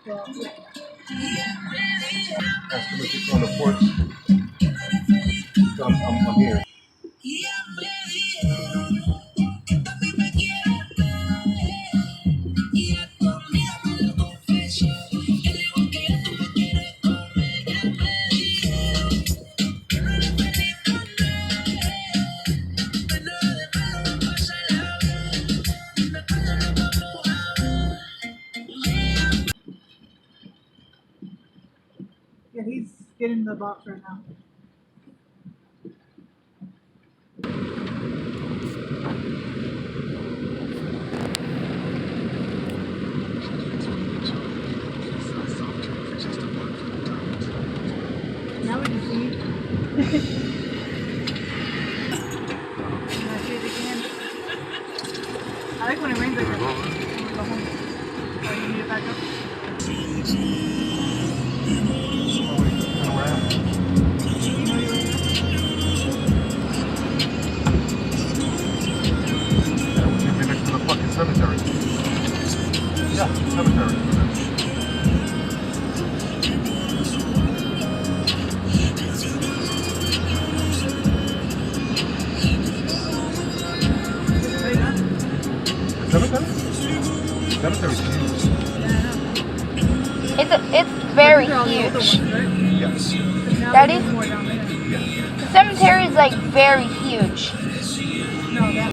Ask him if he's on the porch. I'm here. Yeah, he's getting the box right now. Now we can see. Can I see it again? I like when it rains like that. When we go home. Oh, you need it back up? Next to the fucking cemetery. Yeah, cemetery. There you go. Cemetery? Cemetery's huge. It's very These are all the older huge. ones, right? Yes. Now Daddy? there's more down there. The cemetery is like very huge.